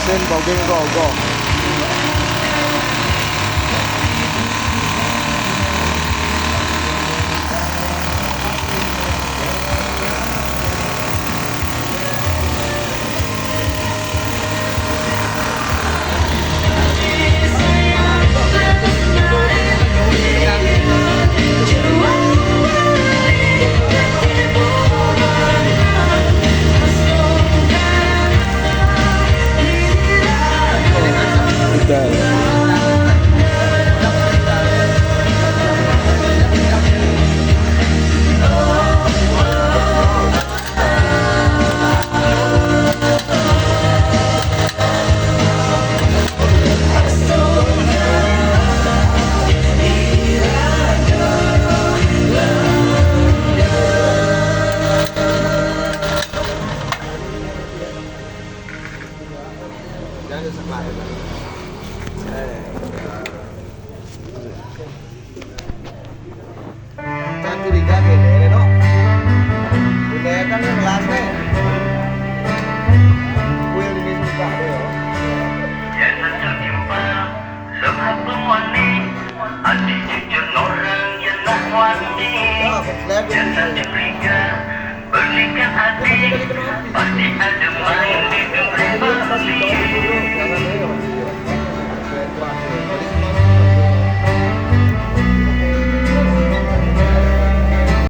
Sen bogeng go. Jangan curiga gini, no. Bunda kan yang lasnya. Kuil ini suka deh, yo. Jangan tertimpa sebab pemwani, hati jujur orang yang nak wani. Jangan curiga, berikan hati, pasti ada main di dunia.